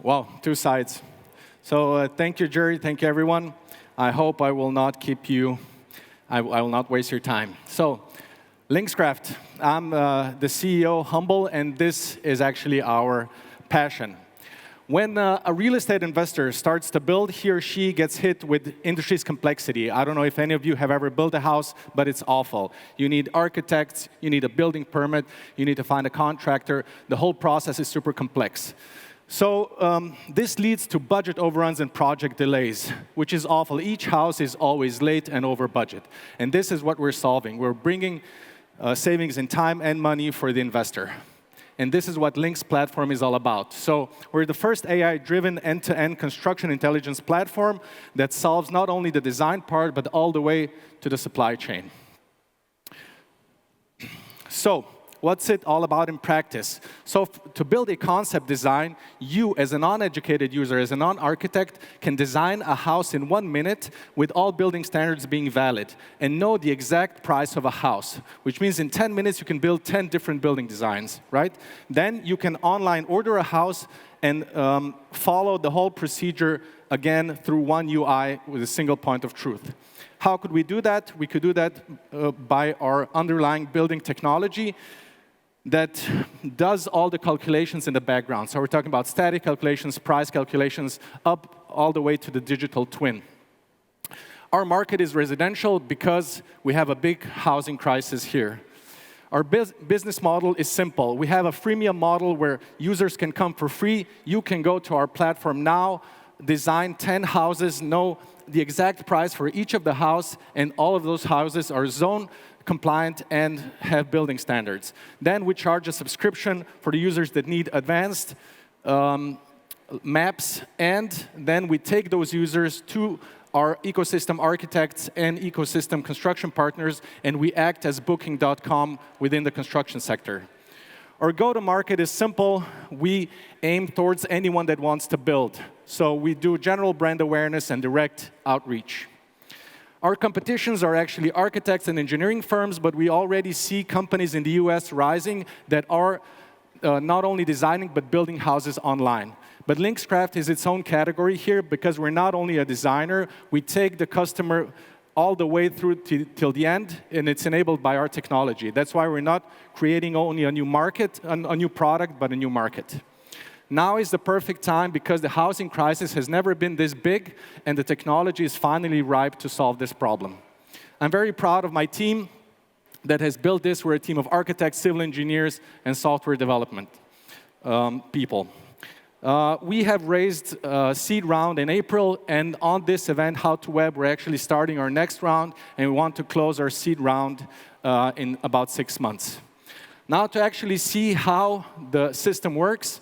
Wow, two sides. So thank you, Jerry. Thank you, everyone. I hope I will not keep you, I will not waste your time. So, Linkscraft, I'm the CEO, Humble, and this is actually our passion. When a real estate investor starts to build, he or she gets hit with industry's complexity. I don't know if any of you have ever built a house, but it's awful. You need architects, you need a building permit, you need to find a contractor. The whole process is super complex. So this leads to budget overruns and project delays, which is awful. Each house is always late and over budget. And this is what we're solving. We're bringing savings in time and money for the investor. And this is what Link's platform is all about. So we're the first AI-driven end-to-end construction intelligence platform that solves not only the design part, but all the way to the supply chain. So what's it all about in practice? So to build a concept design, you, as a non-educated user, as a non-architect, can design a house in 1 minute with all building standards being valid and know the exact price of a house, which means in 10 minutes you can build 10 different building designs, right? Then you can online order a house and follow the whole procedure again through one UI with a single point of truth. How could we do that? We could do that by our underlying building technology that does all the calculations in the background. So we're talking about static calculations, price calculations, up all the way to the digital twin. Our market is residential because we have a big housing crisis here. Our business model is simple. We have a freemium model where users can come for free. You can go to our platform now, design 10 houses, know the exact price for each of the house, and all of those houses are zone compliant and have building standards. Then we charge a subscription for the users that need advanced maps, and then we take those users to our ecosystem architects and ecosystem construction partners, and we act as booking.com within the construction sector. Our go-to-market is simple. We aim towards anyone that wants to build. So we do general brand awareness and direct outreach. Our competitions are actually architects and engineering firms, but we already see companies in the US rising that are not only designing, but building houses online. But Linkscraft is its own category here because we're not only a designer, we take the customer all the way through till the end, and it's enabled by our technology. That's why we're not creating only a new market, a new product, but a new market. Now is the perfect time because the housing crisis has never been this big, and the technology is finally ripe to solve this problem. I'm very proud of my team that has built this. We're a team of architects, civil engineers, and software development people. We have raised a seed round in April, and on this event, How to Web, we're actually starting our next round, and we want to close our seed round in about 6 months. Now to actually see how the system works,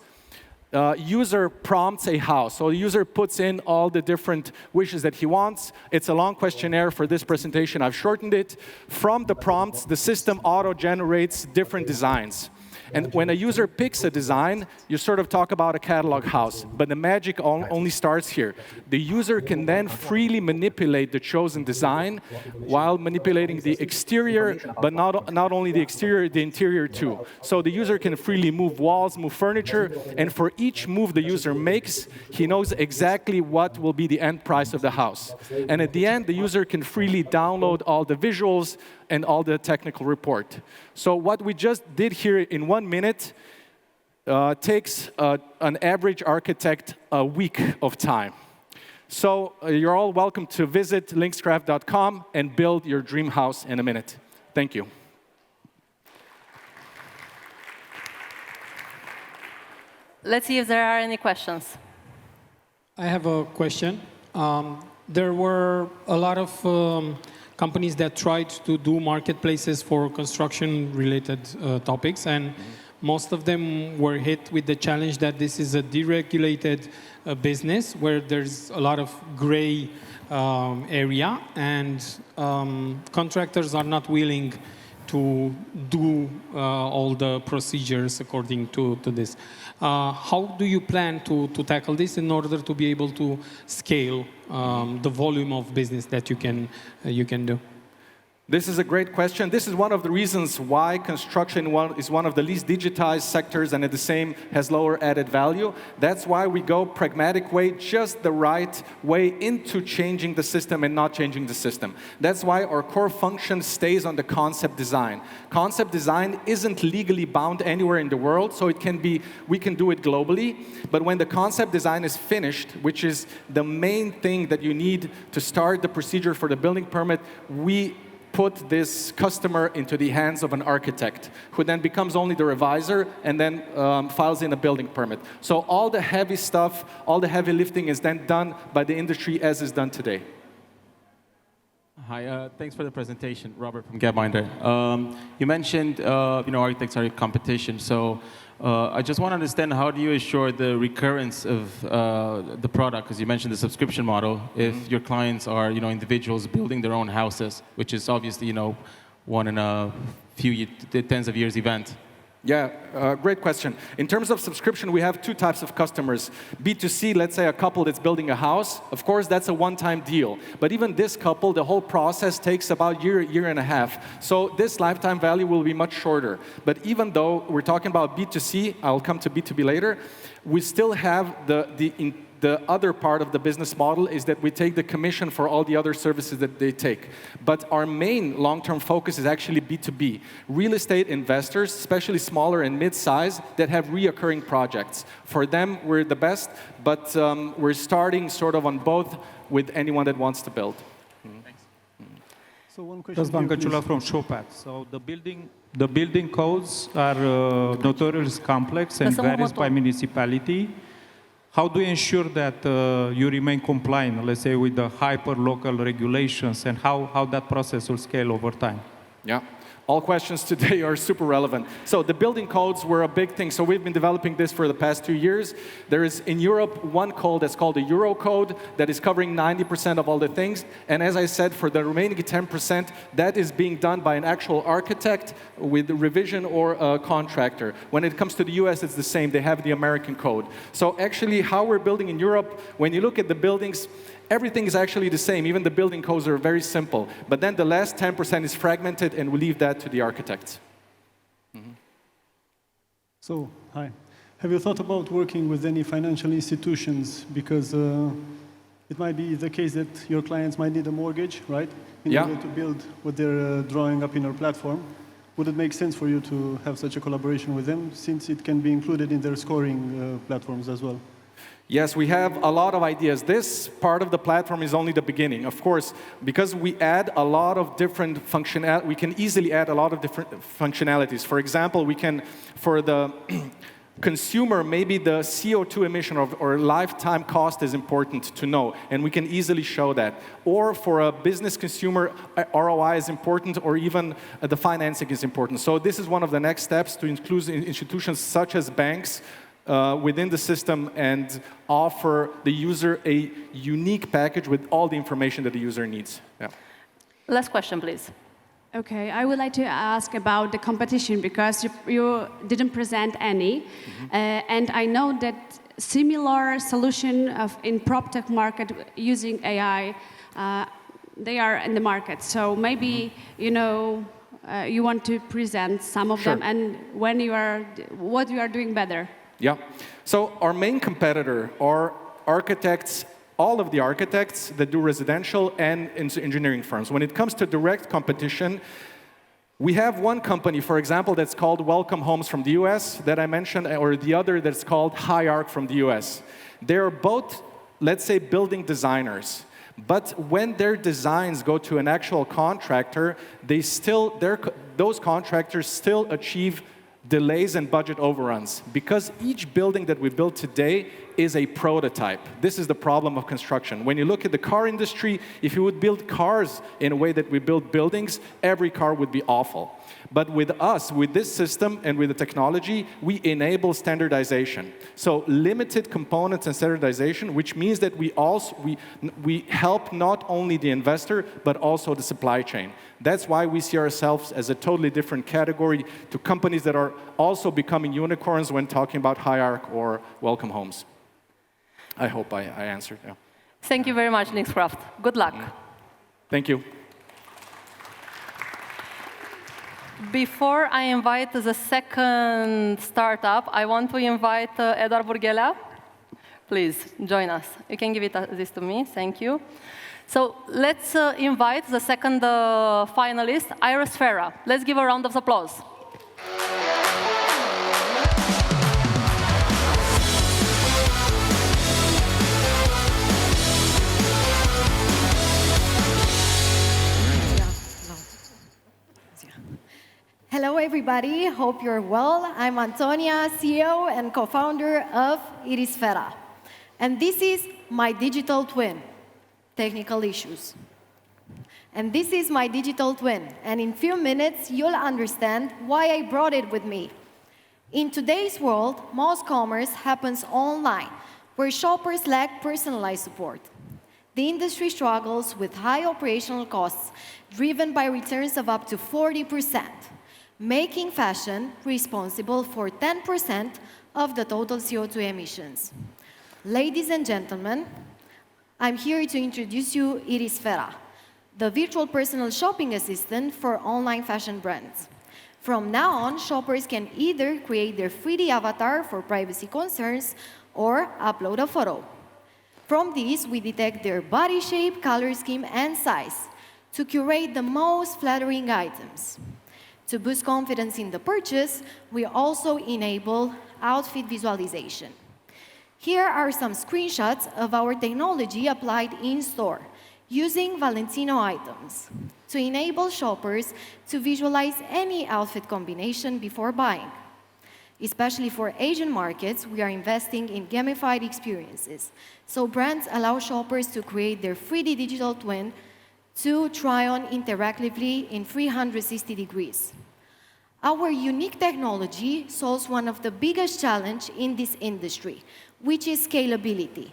user prompts a house. So the user puts in all the different wishes that he wants. It's a long questionnaire for this presentation. I've shortened it. From the prompts, the system auto-generates different designs. And when a user picks a design, you sort of talk about a catalog house. But the magic only starts here. The user can then freely manipulate the chosen design while manipulating the exterior, but not only the exterior, the interior too. So the user can freely move walls, move furniture, and for each move the user makes, he knows exactly what will be the end price of the house. And at the end, the user can freely download all the visuals and all the technical report. So what we just did here in 1 minute takes an average architect a week of time. So you're all welcome to visit linkscraft.com and build your dream house in a minute. Thank you. Let's see if there are any questions. I have a question. There were a lot of companies that tried to do marketplaces for construction-related topics, and most of them were hit with the challenge that this is a deregulated business where there's a lot of gray area, and contractors are not willing to do all the procedures according to this. How do you plan to tackle this in order to be able to scale the volume of business that you can do? This is a great question. This is one of the reasons why construction is one of the least digitized sectors and at the same has lower added value. That's why we go pragmatic way, just the right way into changing the system and not changing the system. That's why our core function stays on the concept design. Concept design isn't legally bound anywhere in the world, so we can do it globally. But when the concept design is finished, which is the main thing that you need to start the procedure for the building permit, we put this customer into the hands of an architect, who then becomes only the reviser and then files in a building permit. So all the heavy stuff, all the heavy lifting is then done by the industry as is done today. Hi, thanks for the presentation, Robert from Gapminder. You mentioned, architects are in competition, so I just want to understand, how do you assure the recurrence of the product? Because you mentioned the subscription model. If your clients are, individuals building their own houses, which is obviously, one in a few tens of years event. Yeah, great question. In terms of subscription, we have two types of customers. B2C, let's say a couple that's building a house. Of course, that's a one-time deal. But even this couple, the whole process takes about year and a half. So this lifetime value will be much shorter. But even though we're talking about B2C, I'll come to B2B later, we still have the other part of the business model is that we take the commission for all the other services that they take. But our main long-term focus is actually B2B. Real estate investors, especially smaller and mid-size, that have reoccurring projects. For them, we're the best, but we're starting sort of on both with anyone that wants to build. Thanks. So one question from Showpad. So the building codes are notoriously complex and varies by municipality. How do you ensure that you remain compliant, let's say, with the hyper-local regulations, and how that process will scale over time? Yeah. All questions today are super relevant. So the building codes were a big thing. So we've been developing this for the past 2 years. There is, in Europe, one code that's called the Euro Code that is covering 90% of all the things. And as I said, for the remaining 10%, that is being done by an actual architect with revision or a contractor. When it comes to the US, it's the same. They have the American code. So actually, how we're building in Europe, when you look at the buildings, everything is actually the same. Even the building codes are very simple. But then the last 10% is fragmented, and we leave that to the architects. So, hi. Have you thought about working with any financial institutions? Because it might be the case that your clients might need a mortgage, right? In order to build what they're drawing up in our platform. Would it make sense for you to have such a collaboration with them, since it can be included in their scoring platforms as well? Yes, we have a lot of ideas. This part of the platform is only the beginning. Of course, because we add a lot of different functionalities, we can easily add a lot of different functionalities. For example, we can, for the consumer, maybe the CO2 emission or lifetime cost is important to know, and we can easily show that. Or for a business consumer, ROI is important, or even the financing is important. So this is one of the next steps, to include institutions such as banks within the system and offer the user a unique package with all the information that the user needs. Yeah. Last question, please. Okay, I would like to ask about the competition, because you didn't present any. And I know that similar solution in PropTech market using AI, they are in the market. So maybe, you want to present some of them, and what you are doing better. Yeah. So our main competitor are architects, all of the architects that do residential and engineering firms. When it comes to direct competition, we have one company, for example, that's called Welcome Homes from the US that I mentioned, or the other that's called Hierarch from the US. They're both, let's say, building designers. But when their designs go to an actual contractor, those contractors still achieve delays and budget overruns, because each building that we build today is a prototype. This is the problem of construction. When you look at the car industry, if you would build cars in a way that we build buildings, every car would be awful. But with us, with this system and with the technology, we enable standardization. So limited components and standardization, which means that we help not only the investor, but also the supply chain. That's why we see ourselves as a totally different category to companies that are also becoming unicorns when talking about Hierarch or Welcome Homes. I hope I answered. Yeah. Thank you very much, Nixcraft. Good luck. Thank you. Before I invite the second startup, I want to invite Edward Burghelea. Please join us. You can give this to me. Thank you. So let's invite the second finalist, Iris Farah. Let's give a round of applause. Hello, everybody. Hope you're well. I'm Antonia, CEO and co-founder of Iris Farah. And this is my digital twin, technical issues. And this is my digital twin. And in a few minutes, you'll understand why I brought it with me. In today's world, most commerce happens online, where shoppers lack personalized support. The industry struggles with high operational costs, driven by returns of up to 40%. Making fashion responsible for 10% of the total CO2 emissions. Ladies and gentlemen, I'm here to introduce you Iris Farah, the virtual personal shopping assistant for online fashion brands. From now on, shoppers can either create their 3D avatar for privacy concerns or upload a photo. From these, we detect their body shape, color scheme, and size to curate the most flattering items. To boost confidence in the purchase, we also enable outfit visualization. Here are some screenshots of our technology applied in-store, using Valentino items, to enable shoppers to visualize any outfit combination before buying. Especially for Asian markets, we are investing in gamified experiences, so brands allow shoppers to create their 3D digital twin to try on interactively in 360 degrees. Our unique technology solves one of the biggest challenges in this industry, which is scalability.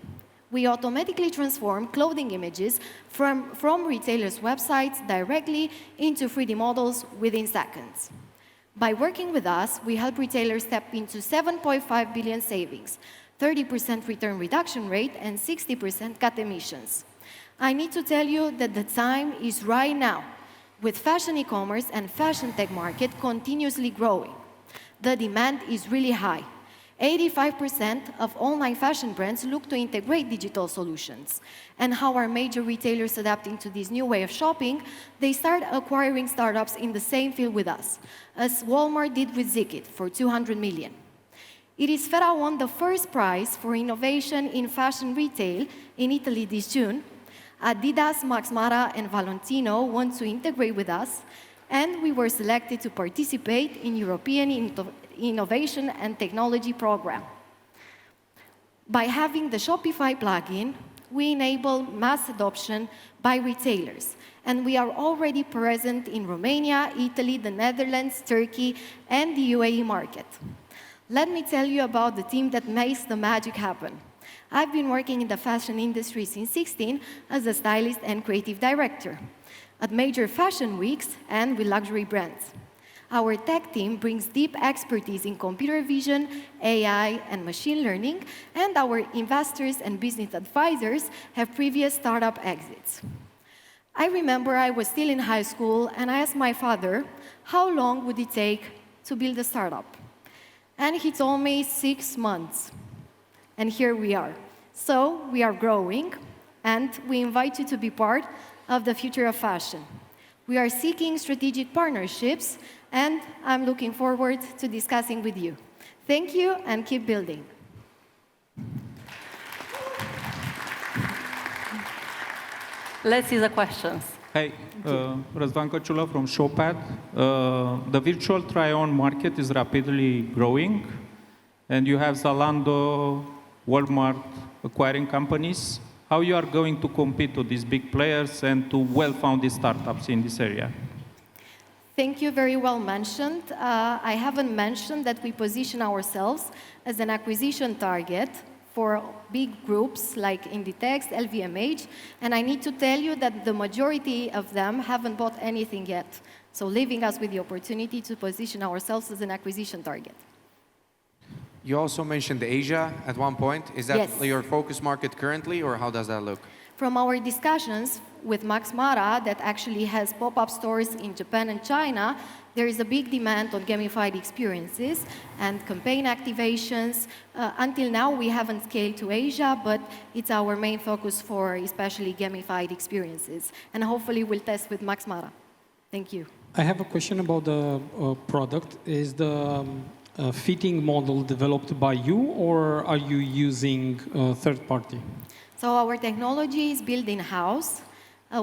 We automatically transform clothing images from retailers' websites directly into 3D models within seconds. By working with us, we help retailers tap into 7.5 billion savings, 30% return reduction rate, and 60% cut emissions. I need to tell you that the time is right now, with fashion e-commerce and fashion tech market continuously growing. The demand is really high. 85% of online fashion brands look to integrate digital solutions. And how are major retailers adapting to this new way of shopping? They start acquiring startups in the same field with us, as Walmart did with Zikit for 200 million. Iris Farah won the first prize for innovation in fashion retail in Italy this June. Adidas, Max Mara, and Valentino want to integrate with us, and we were selected to participate in European Innovation and Technology Program. By having the Shopify plugin, we enable mass adoption by retailers, and we are already present in Romania, Italy, the Netherlands, Turkey, and the UAE market. Let me tell you about the team that makes the magic happen. I've been working in the fashion industry since 16 as a stylist and creative director at major fashion weeks and with luxury brands. Our tech team brings deep expertise in computer vision, AI, and machine learning, and our investors and business advisors have previous startup exits. I remember I was still in high school, and I asked my father, how long would it take to build a startup? And he told me 6 months. And here we are. So we are growing, and we invite you to be part of the future of fashion. We are seeking strategic partnerships, and I'm looking forward to discussing with you. Thank you, and keep building. Let's see the questions. Hey, Răzvan Căciulă from Showpad. The virtual try-on market is rapidly growing, and you have Zalando, Walmart acquiring companies. How you are going to compete with these big players and to well-founded startups in this area? Thank you, very well mentioned. I haven't mentioned that we position ourselves as an acquisition target for big groups like Inditex, LVMH, and I need to tell you that the majority of them haven't bought anything yet, so leaving us with the opportunity to position ourselves as an acquisition target. You also mentioned Asia at one point. Is that Yes. your focus market currently, or how does that look? From our discussions with Max Mara, that actually has pop-up stores in Japan and China, there is a big demand on gamified experiences and campaign activations. Until now, we haven't scaled to Asia, but it's our main focus for especially gamified experiences. And hopefully we'll test with Max Mara. Thank you. I have a question about the product. Is the fitting model developed by you, or are you using third party? So our technology is built in-house.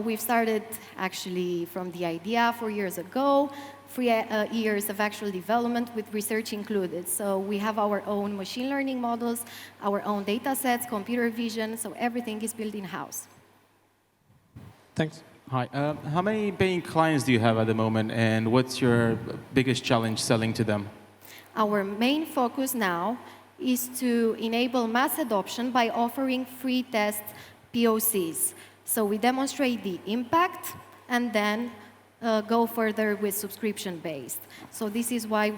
We've started actually from the idea 4 years ago, 3 years of actual development with research included. So we have our own machine learning models, our own data sets, computer vision, so everything is built in-house. Thanks. Hi. How many paying clients do you have at the moment, and what's your biggest challenge selling to them? Our main focus now is to enable mass adoption by offering free test POCs. So we demonstrate the impact and then go further with subscription-based. So this is why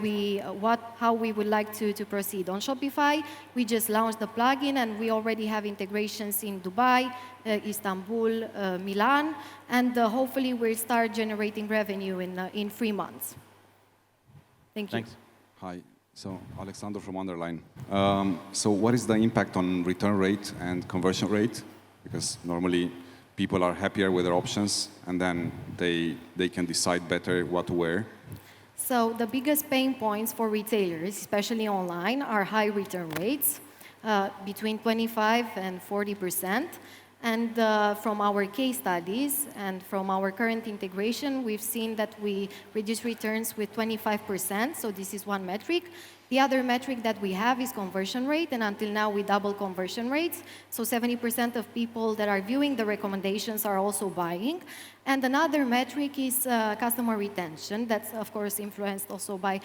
how we would like to proceed. On Shopify, we just launched the plugin, and we already have integrations in Dubai, Istanbul, Milan, and hopefully we'll start generating revenue in 3 months. Thank you. Thanks. Hi. So Alexander from Underline. So what is the impact on return rate and conversion rate? Because normally people are happier with their options, and then they can decide better what to wear. So the biggest pain points for retailers, especially online, are high return rates, between 25 and 40%. And from our case studies and from our current integration, we've seen that we reduce returns with 25%, so this is one metric. The other metric that we have is conversion rate, and until now we double conversion rates. So 70% of people that are viewing the recommendations are also buying. And another metric is customer retention. That's, of course, influenced also by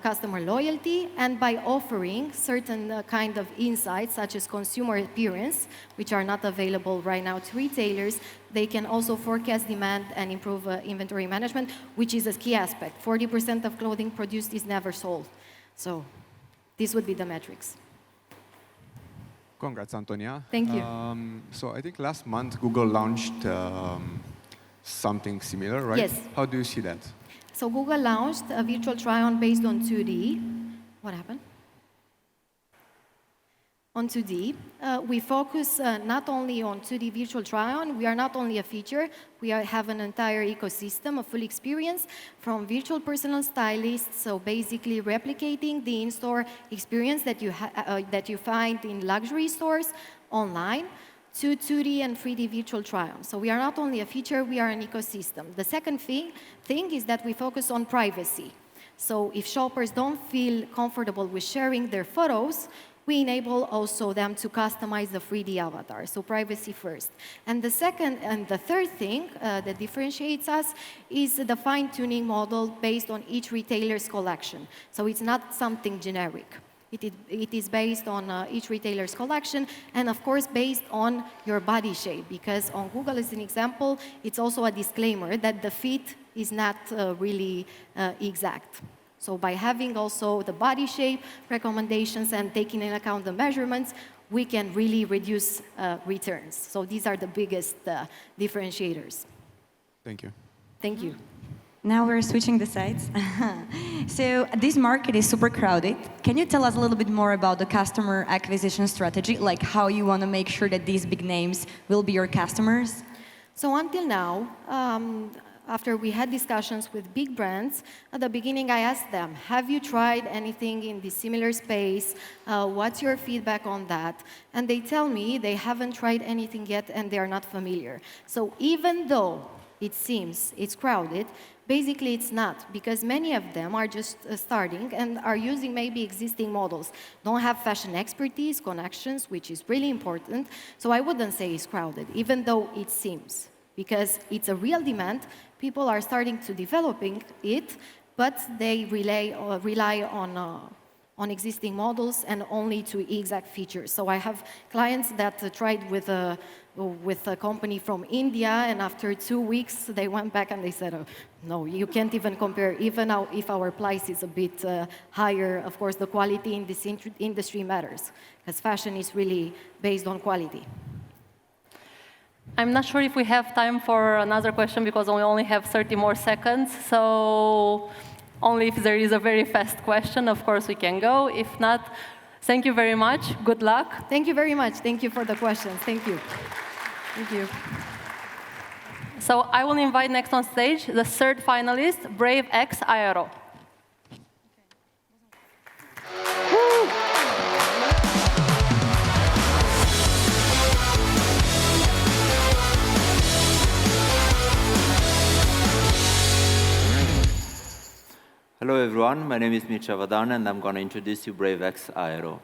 customer loyalty and by offering certain kind of insights, such as consumer appearance, which are not available right now to retailers. They can also forecast demand and improve inventory management, which is a key aspect. 40% of clothing produced is never sold. So these would be the metrics. Congrats, Antonia. Thank you. So I think last month Google launched something similar, right? Yes. How do you see that? So Google launched a virtual try-on based on 2D. What happened? On 2D. We focus not only on 2D virtual try-on, we are not only a feature, we have an entire ecosystem, a full experience from virtual personal stylists, so basically replicating the in-store experience that you find in luxury stores online, to 2D and 3D virtual try-on. So we are not only a feature, we are an ecosystem. The second thing is that we focus on privacy. So if shoppers don't feel comfortable with sharing their photos, we enable also them to customize the 3D avatar, so privacy first. And the second and the third thing that differentiates us is the fine-tuning model based on each retailer's collection. So it's not something generic. It is based on each retailer's collection, and of course based on your body shape, because on Google, as an example, it's also a disclaimer that the fit is not really exact. So by having also the body shape recommendations and taking into account the measurements, we can really reduce returns. So these are the biggest differentiators. Thank you. Thank you. Now we're switching the sides. So this market is super crowded. Can you tell us a little bit more about the customer acquisition strategy, like how you want to make sure that these big names will be your customers? So until now, after we had discussions with big brands, at the beginning I asked them, have you tried anything in this similar space? What's your feedback on that? And they tell me they haven't tried anything yet and they are not familiar. So even though it seems it's crowded, basically it's not, because many of them are just starting and are using maybe existing models, don't have fashion expertise, connections, which is really important. So I wouldn't say it's crowded, even though it seems, because it's a real demand. People are starting to developing it, but they rely on existing models and only to exact features. So I have clients that tried with a company from India, and after 2 weeks they went back and they said, oh, no, you can't even compare, even now if our price is a bit higher. Of course, the quality in this industry matters, because fashion is really based on quality. I'm not sure if we have time for another question because we only have 30 more seconds. So Only if there is a very fast question, of course, we can go. If not, thank you very much. Good luck. Thank you very much. Thank you for the questions. Thank you. Thank you. So I will invite next on stage the third finalist, Brave X Aero. Hello everyone, my name is Mircea Vadan and I'm going to introduce you Brave X Aero,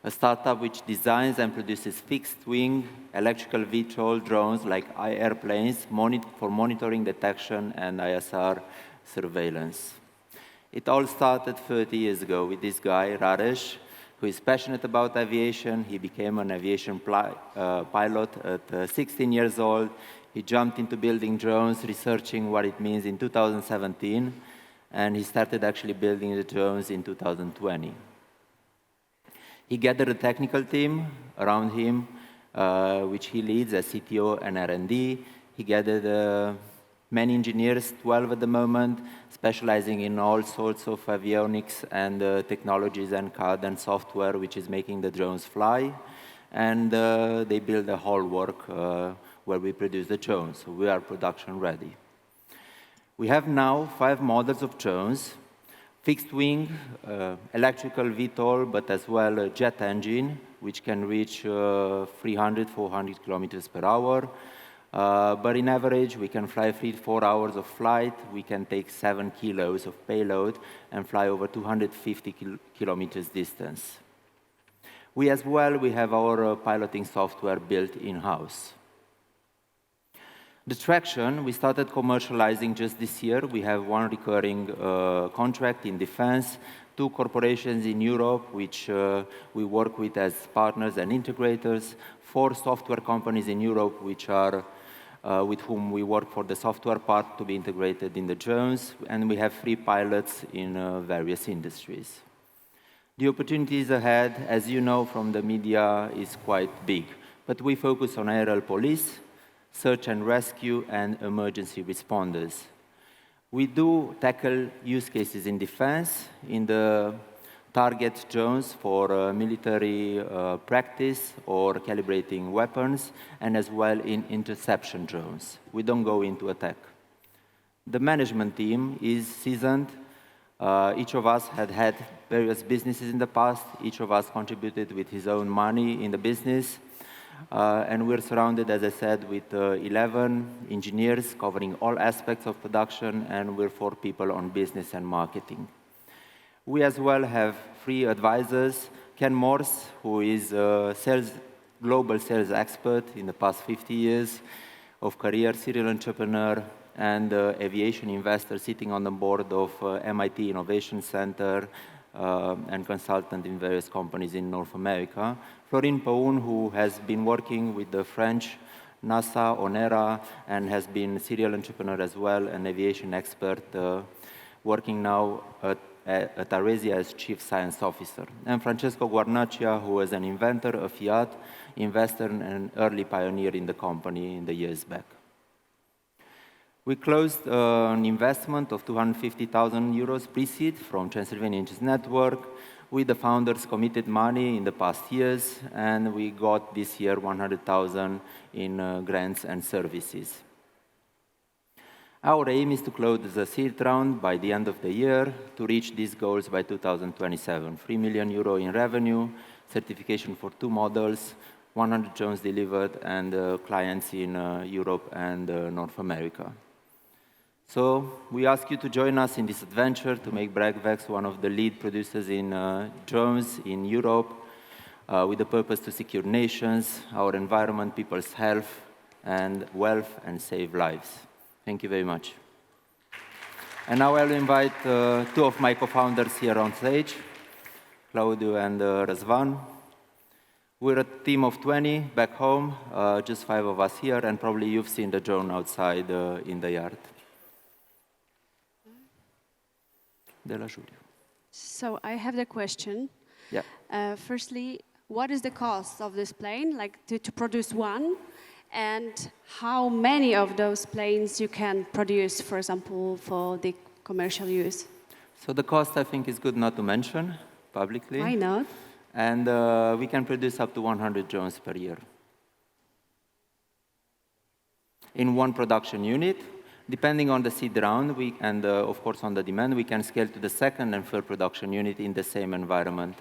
a startup which designs and produces fixed-wing electrical VTOL drones like airplanes for monitoring, detection and ISR surveillance. It all started 30 years ago with this guy, Raresh, who is passionate about aviation. He became an aviation pilot at 16 years old. He jumped into building drones, researching what it means in 2017. And he started actually building the drones in 2020. He gathered a technical team around him, which he leads as CTO and R&D. He gathered many engineers, 12 at the moment, specializing in all sorts of avionics and technologies and CAD and software, which is making the drones fly. And they build the whole work where we produce the drones. So we are production ready. We have now 5 models of drones, fixed wing, electrical VTOL, but as well a jet engine, which can reach 300, 400 kilometers per hour. But in average, we can fly 3-4 hours of flight. We can take 7 kilos of payload and fly over 250 kilometers distance. We have our piloting software built in-house. The traction, we started commercializing just this year. We have 1 recurring contract in defense, 2 corporations in Europe, which we work with as partners and integrators, 4 software companies in Europe, which are with whom we work for the software part to be integrated in the drones, and we have 3 pilots in various industries. The opportunities ahead, as you know from the media, is quite big, but we focus on aerial police, search and rescue, and emergency responders. We do tackle use cases in defense, in the target drones for military practice or calibrating weapons, and as well in interception drones. We don't go into attack. The management team is seasoned. Each of us had various businesses in the past. Each of us contributed with his own money in the business. And we're surrounded, as I said, with 11 engineers covering all aspects of production, and we're 4 people on business and marketing. We as well have 3 advisors. Ken Morse, who is a global sales expert in the past 50 years of career, serial entrepreneur, and aviation investor sitting on the board of MIT Innovation Center, and consultant in various companies in North America. Florine Paun, who has been working with the French NASA, Onera, and has been a serial entrepreneur as well, an aviation expert, working now at Aresia as Chief Science Officer. And Francesco Guarnaccia, who is an inventor, a Fiat investor, and an early pioneer in the company in the years back. We closed an investment of 250,000 euros pre-seed from Transylvania Interest Network with the founders' committed money in the past years, and we got this year 100,000 in grants and services. Our aim is to close the seed round by the end of the year to reach these goals by 2027. 3 million euro in revenue, certification for 2 models, 100 drones delivered, and clients in Europe and North America. So we ask you to join us in this adventure to make Bragvex one of the lead producers in drones in Europe with the purpose to secure nations, our environment, people's health and wealth, and save lives. Thank you very much. And now I'll invite 2 of my co-founders here on stage, Claudiu and Răzvan. We're a team of 20 back home, just 5 of us here, and probably you've seen the drone outside in the yard. So I have the question. Yeah. Firstly, what is the cost of this plane, like to produce one, and how many of those planes you can produce, for example, for the commercial use? So the cost, I think, is good not to mention publicly. Why not? And we can produce up to 100 drones per year. In one production unit, depending on the seed round, and of course on the demand, we can scale to the second and third production unit in the same environment.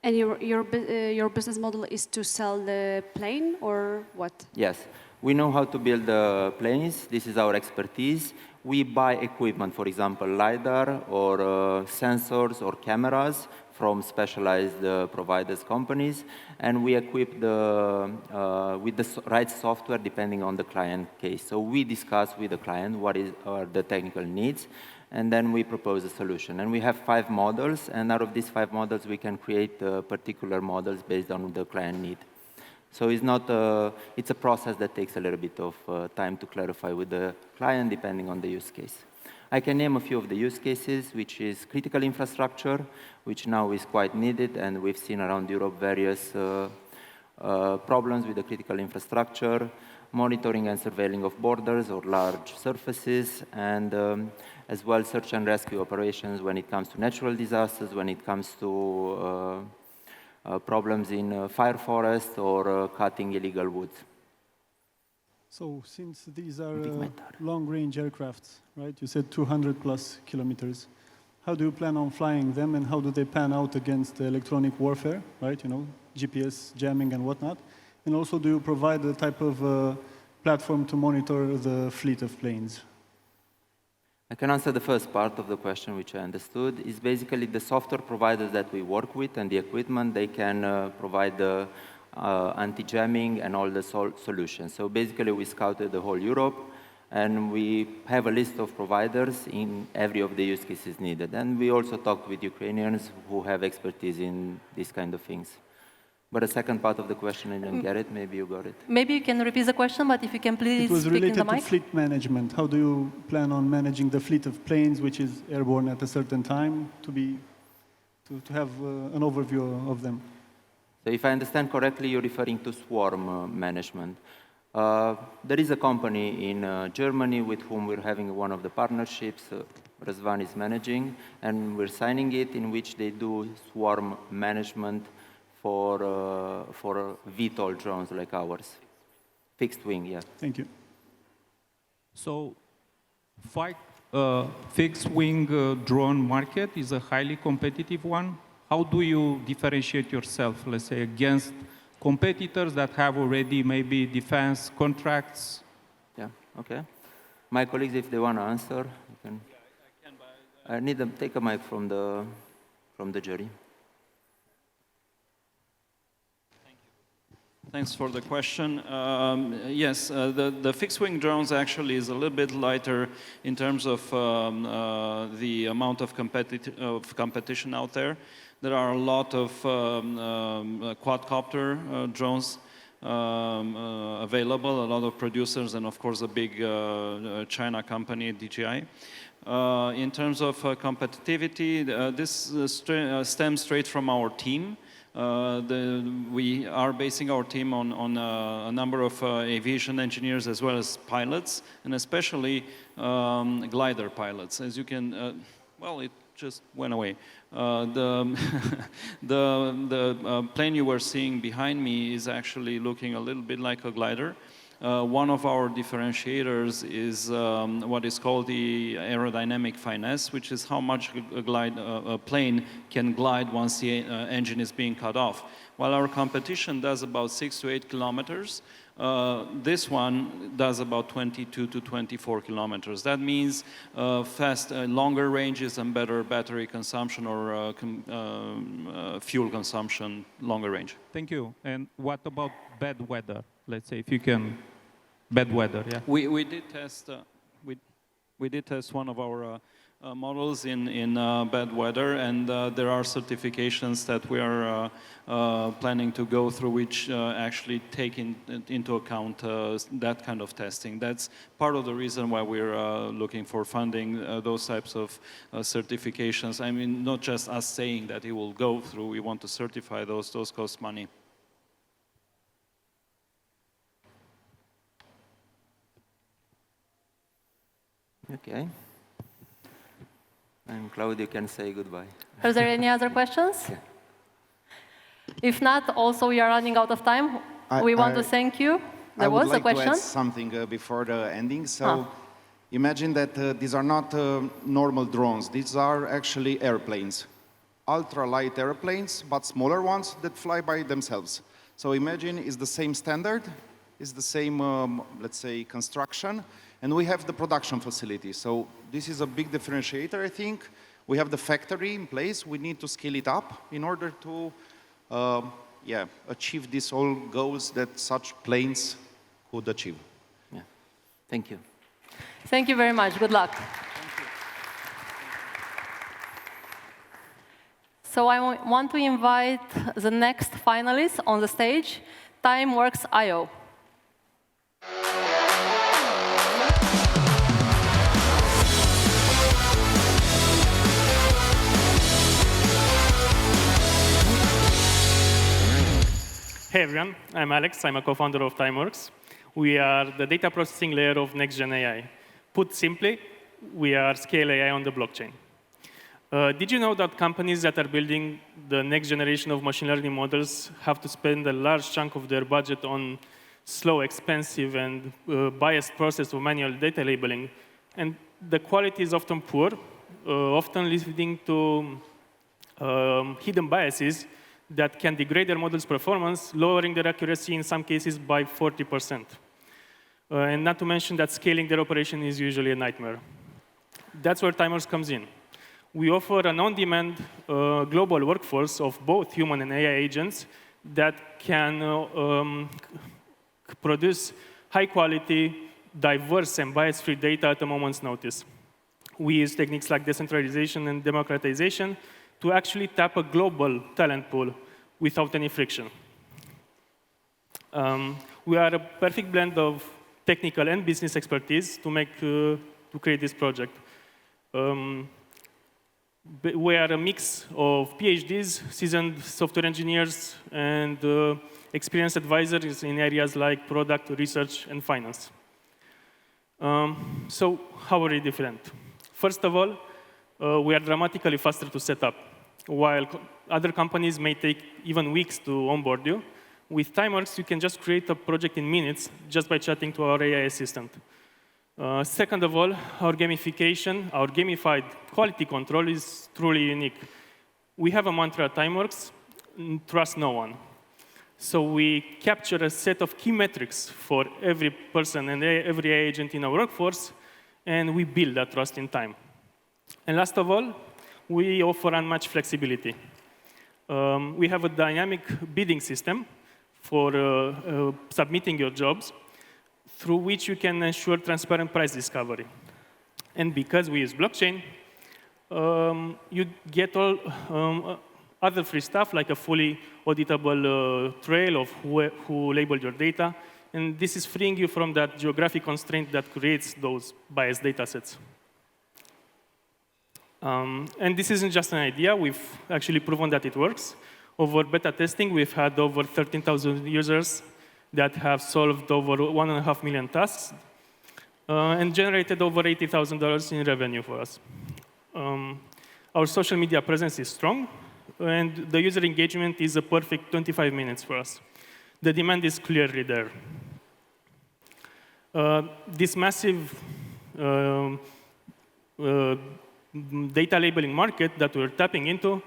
And your business model is to sell the plane or what? Yes. We know how to build planes. This is our expertise. We buy equipment, for example, LiDAR or sensors or cameras from specialized providers companies, and we equip with the right software depending on the client case. So we discuss with the client what are the technical needs, and then we propose a solution. And we have 5 models, and out of these 5 models, we can create particular models based on the client need. So it's a process that takes a little bit of time to clarify with the client, depending on the use case. I can name a few of the use cases, which is critical infrastructure, which now is quite needed, and we've seen around Europe various problems with the critical infrastructure, monitoring and surveilling of borders or large surfaces, and as well search and rescue operations when it comes to natural disasters, when it comes to problems in fire forest or cutting illegal wood. So since these are long-range aircrafts, right? You said 200 plus kilometers. How do you plan on flying them, and how do they pan out against electronic warfare, right? You know, GPS jamming and whatnot. And also, do you provide a type of platform to monitor the fleet of planes? I can answer the first part of the question, which I understood, is basically the software providers that we work with and the equipment, they can provide the anti-jamming and all the solutions. So basically, we scouted the whole Europe, and we have a list of providers in every of the use cases needed. And we also talked with Ukrainians who have expertise in these kind of things. But the second part of the question, I didn't get it. Maybe you got it. Maybe you can repeat the question, but if you can please speak in the mic. It was related to fleet management. How do you plan on managing the fleet of planes, which is airborne at a certain time, to have an overview of them? So if I understand correctly, you're referring to swarm management. There is a company in Germany with whom we're having one of the partnerships. Razvan is managing, and we're signing it, in which they do swarm management for VTOL drones like ours. Fixed wing, yeah. Thank you. So, fixed wing drone market is a highly competitive one. How do you differentiate yourself, let's say, against competitors that have already maybe defense contracts? Yeah, okay. My colleagues, if they want to answer, you can. I need them take a mic from the jury. Thanks for the question. Yes, the fixed-wing drones actually is a little bit lighter in terms of the amount of competition out there. There are a lot of quadcopter drones available, a lot of producers, and of course a big China company, DJI. In terms of competitivity, this stems straight from our team. We are basing our team on a number of aviation engineers as well as pilots, and especially glider pilots. As you can, well, it just went away. The plane you were seeing behind me is actually looking a little bit like a glider. One of our differentiators is what is called the aerodynamic finesse, which is how much a plane can glide once the engine is being cut off. While our competition does about 6 to 8 kilometers, this one does about 22 to 24 kilometers. That means longer ranges and better battery consumption or fuel consumption, longer range. Thank you. And what about bad weather? Let's say if you can, bad weather, yeah. We did test. We did test one of our models in bad weather, and there are certifications that we are planning to go through, which actually take into account that kind of testing. That's part of the reason why we're looking for funding those types of certifications. I mean, not just us saying that it will go through. We want to certify those. Those cost money. Okay. And Claude, you can say goodbye. Are there any other questions? Yeah. If not, also we are running out of time. We want to thank you. There was a question. I would like to add something before the ending. So imagine that these are not normal drones. These are actually airplanes, ultralight airplanes, but smaller ones that fly by themselves. So imagine it's the same standard, it's the same, let's say, construction, and we have the production facility. So this is a big differentiator, I think. We have the factory in place. We need to scale it up in order to achieve these all goals that such planes could achieve. Yeah. Thank you. Thank you very much. Good luck. So I want to invite the next finalist on the stage, TimeWorks.io. Hey everyone, I'm Alex. I'm a co-founder of TimeWorks. We are the data processing layer of next-gen AI. Put simply, we are scale AI on the blockchain. Did you know that companies that are building the next generation of machine learning models have to spend a large chunk of their budget on slow, expensive, and biased process of manual data labeling? And the quality is often poor, often leading to hidden biases that can degrade their model's performance, lowering their accuracy in some cases by 40%. And not to mention that scaling their operation is usually a nightmare. That's where TimeWorks comes in. We offer an on-demand global workforce of both human and AI agents that can produce high-quality, diverse, and bias-free data at a moment's notice. We use techniques like decentralization and democratization to actually tap a global talent pool without any friction. We are a perfect blend of technical and business expertise to create this project. We are a mix of PhDs, seasoned software engineers, and experienced advisors in areas like product, research, and finance. So how are we different? First of all, we are dramatically faster to set up. While other companies may take even weeks to onboard you, with TimeWorks, you can just create a project in minutes just by chatting to our AI assistant. Second of all, our gamification, our gamified quality control is truly unique. We have a mantra at TimeWorks, trust no one. So we capture a set of key metrics for every person and every AI agent in our workforce, and we build that trust in time. And last of all, we offer unmatched flexibility. We have a dynamic bidding system for submitting your jobs, through which you can ensure transparent price discovery. And because we use blockchain, you get all other free stuff, like a fully auditable trail of who labeled your data. And this is freeing you from that geographic constraint that creates those biased data sets. And this isn't just an idea. We've actually proven that it works. Over beta testing, we've had over 13,000 users that have solved over 1.5 million tasks and generated over $80,000 in revenue for us. Our social media presence is strong, and the user engagement is a perfect 25 minutes for us. The demand is clearly there. This massive data labeling market that we're tapping into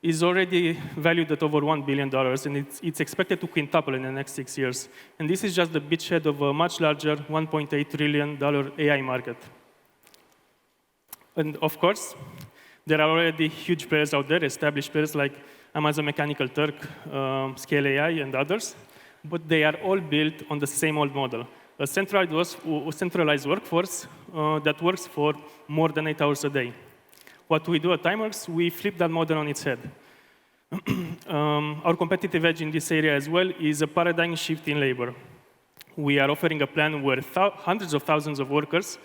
is already valued at over $1 billion, and it's expected to quintuple in the next 6 years. And this is just the beachhead of a much larger $1.8 trillion AI market. And of course, there are already huge players out there, established players like Amazon Mechanical Turk, Scale AI, and others, but they are all built on the same old model, a centralized workforce that works for more than 8 hours a day. What we do at TimeWorks, we flip that model on its head. Our competitive edge in this area as well is a paradigm shift in labor. We are offering a plan where hundreds of thousands of workers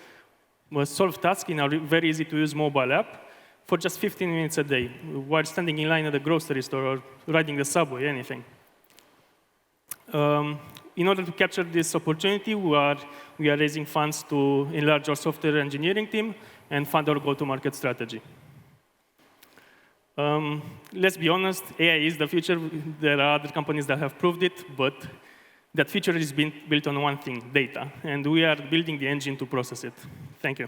will solve tasks in our very easy-to-use mobile app for just 15 minutes a day, while standing in line at the grocery store or riding the subway, anything. In order to capture this opportunity, we are raising funds to enlarge our software engineering team and fund our go-to-market strategy. Let's be honest, AI is the future. There are other companies that have proved it, but that future is being built on one thing, data. And we are building the engine to process it. Thank you.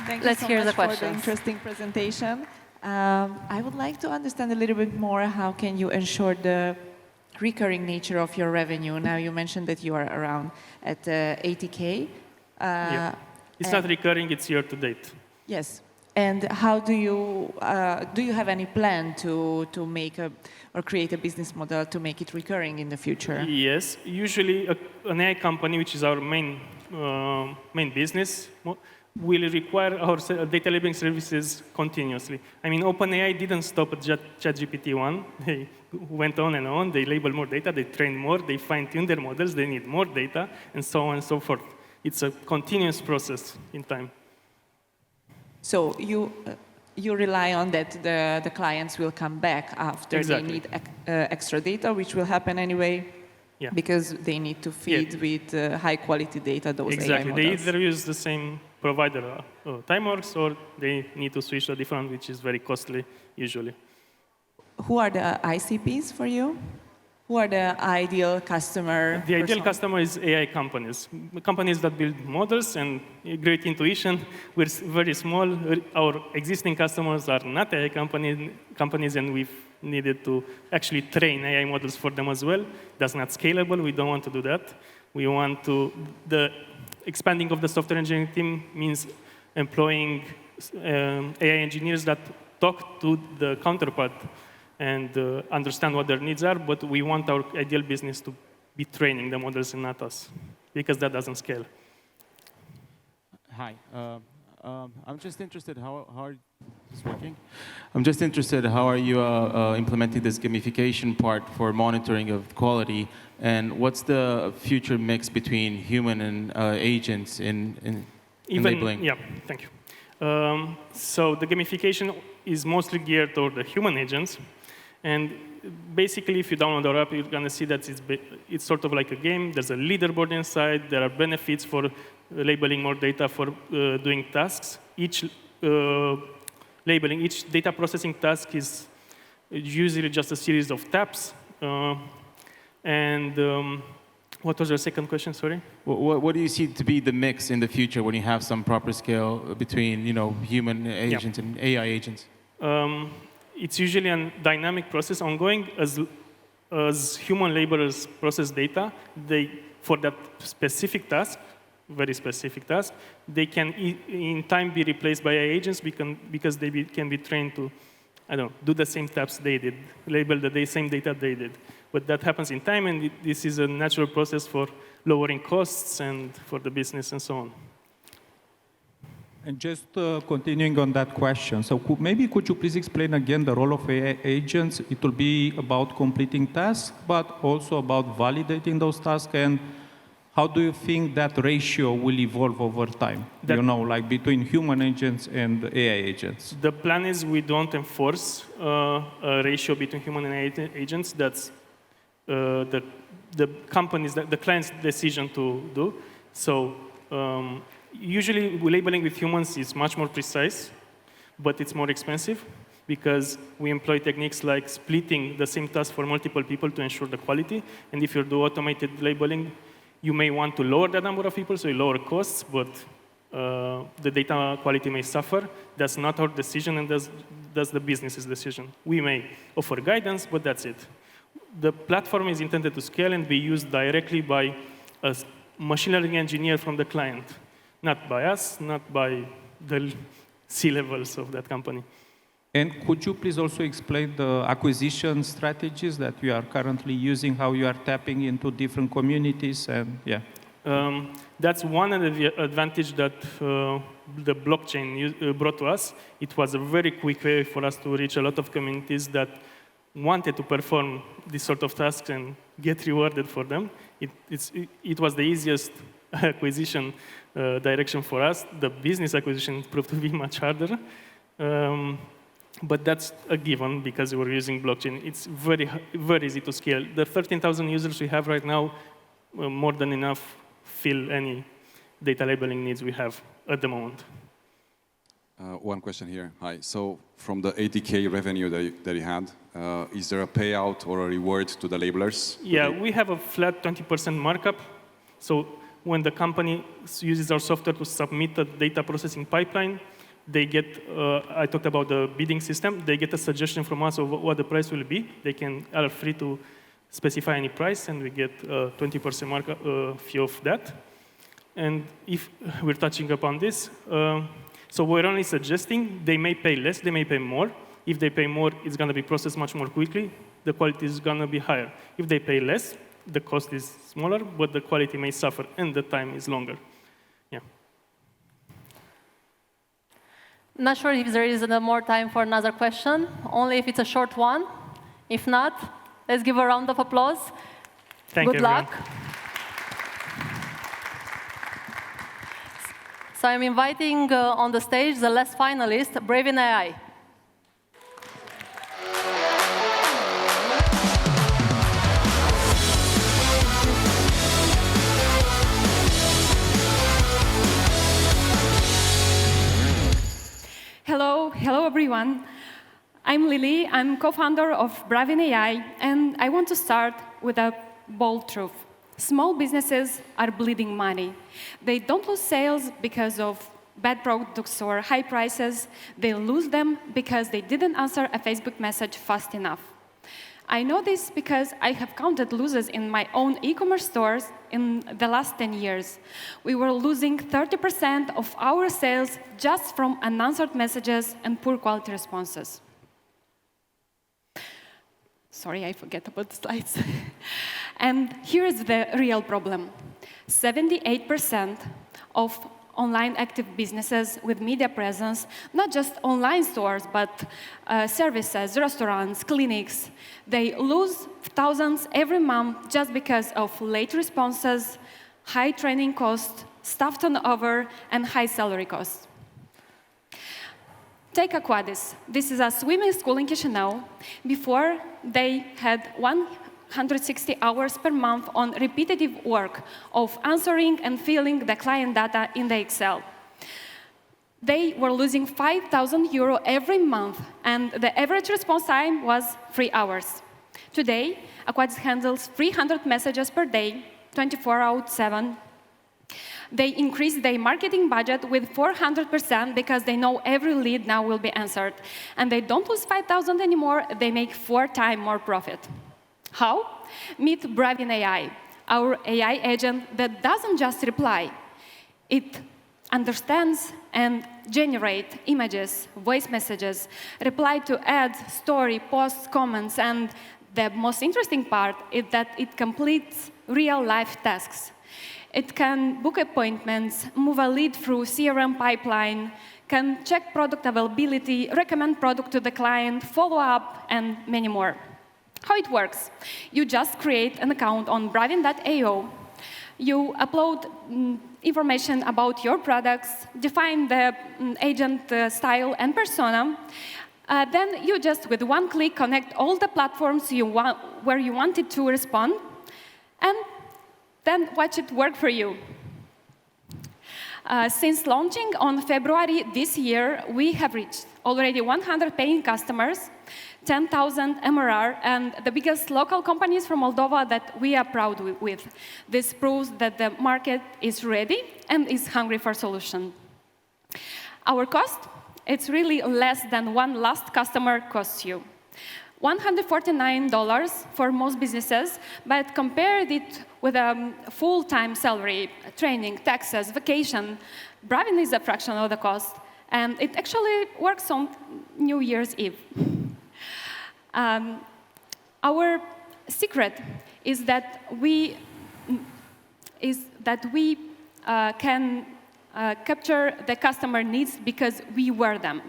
Thank Let's you so hear much the for the questions. interesting presentation. I would like to understand a little bit more how can you ensure the recurring nature of your revenue. Now you mentioned that you are around at 80K. Yeah. It's not recurring, it's year to date. Yes. And how do you have any plan to make or create a business model to make it recurring in the future? Yes. Usually an AI company, which is our main business, will require our data labeling services continuously. I mean, OpenAI didn't stop at ChatGPT 1. They went on and on. They label more data. They train more. They fine-tune their models. They need more data, and so on and so forth. It's a continuous process in time. So you rely on that the clients will come back after they need extra data, which will happen anyway, because they need to feed with high-quality data those AI models. They either use the same provider, TimeWorks, or they need to switch to a different, which is very costly usually. Who are the ICPs for you? Who are the ideal customer? The ideal customer is AI companies. Companies that build models and great intuition. We're very small. Our existing customers are not AI companies, and we've needed to actually train AI models for them as well. That's not scalable. We don't want to do that. We want to... The expanding of the software engineering team means employing AI engineers that talk to the counterpart and understand what their needs are, but we want our ideal business to be training the models and not us, because that doesn't scale. Hi. I'm just interested how are this working? I'm just interested how are you implementing this gamification part for monitoring of quality, and what's the future mix between human and agents in labeling? Yeah, thank you. So the gamification is mostly geared toward the human agents. And basically, if you download our app, you're going to see that it's sort of like a game. There's a leaderboard inside. There are benefits for labeling more data for doing tasks. Each data processing task is usually just a series of taps. What was your second question, sorry? What do you see to be the mix in the future when you have some proper scale between human agents and AI agents? It's usually a dynamic process ongoing. As human laborers process data, for that specific task, very specific task, they can in time be replaced by AI agents because they can be trained to, do the same taps they did, label the same data they did. But that happens in time, and this is a natural process for lowering costs and for the business and so on. And just continuing on that question, so maybe could you please explain again the role of AI agents? It will be about completing tasks, but also about validating those tasks, and how do you think that ratio will evolve over time? Like between human agents and AI agents? The plan is we don't enforce a ratio between human and AI agents. That's the client's decision to do. So usually, labeling with humans is much more precise, but it's more expensive because we employ techniques like splitting the same task for multiple people to ensure the quality. And if you do automated labeling, you may want to lower the number of people, so you lower costs, but the data quality may suffer. That's not our decision, and that's the business's decision. We may offer guidance, but that's it. The platform is intended to scale and be used directly by a machine learning engineer from the client. Not by us, not by the C-levels of that company. And could you please also explain the acquisition strategies that you are currently using, how you are tapping into different communities, and That's one advantage that the blockchain brought to us. It was a very quick way for us to reach a lot of communities that wanted to perform this sort of tasks and get rewarded for them. It was the easiest acquisition direction for us. The business acquisition proved to be much harder. But that's a given because we're using blockchain. It's very, very easy to scale. The 13,000 users we have right now, more than enough fill any data labeling needs we have at the moment. One question here. Hi. So from the 80K revenue that you had, is there a payout or a reward to the labelers? Yeah, we have a flat 20% markup. So when the company uses our software to submit a data processing pipeline, they get, I talked about the bidding system, they get a suggestion from us of what the price will be. They are free to specify any price, and we get a 20% markup fee of that. And if we're touching upon this, so we're only suggesting they may pay less, they may pay more. If they pay more, it's going to be processed much more quickly. The quality is going to be higher. If they pay less, the cost is smaller, but the quality may suffer, and the time is longer. Yeah. Not sure if there is more time for another question, only if it's a short one. If not, let's give a round of applause. Good luck. So I'm inviting on the stage the last finalist, Bravin AI. Hello everyone. I'm Lily, I'm co-founder of Bravin AI, and I want to start with a bold truth. Small businesses are bleeding money. They don't lose sales because of bad products or high prices. They lose them because they didn't answer a Facebook message fast enough. I know this because I have counted losses in my own e-commerce stores in the last 10 years. We were losing 30% of our sales just from unanswered messages and poor quality responses. Sorry, I forget about the slides. And here is the real problem. 78% of online active businesses with media presence, not just online stores, but services, restaurants, clinics, they lose thousands every month just because of late responses, high training costs, staff turnover, and high salary costs. Take Aquadis. This is a swimming school in Chisinau. Before, they had 160 hours per month on repetitive work of answering and filling the client data in the Excel. They were losing €5,000 every month, and the average response time was 3 hours. Today, Aquadis handles 300 messages per day, 24/7. They increased their marketing budget with 400% because they know every lead now will be answered. And they don't lose 5,000 anymore, they make 4 times more profit. How? Meet Bravin AI, our AI agent that doesn't just reply. It understands and generates images, voice messages, reply to ads, story, posts, comments, and the most interesting part is that it completes real-life tasks. It can book appointments, move a lead through CRM pipeline, can check product availability, recommend product to the client, follow up, and many more. How it works? You just create an account on bravin.io. You upload information about your products, define the agent style and persona. Then you just, with one click, connect all the platforms where you want it to respond, and then watch it work for you. Since launching on February this year, we have reached already 100 paying customers, 10,000 MRR, and the biggest local companies from Moldova that we are proud with. This proves that the market is ready and is hungry for solution. Our cost, it's really less than one last customer costs you. $149 for most businesses, but compare it with a full-time salary, training, taxes, vacation. Bravin is a fraction of the cost, and it actually works on New Year's Eve. Our secret is that we can capture the customer needs because we were them.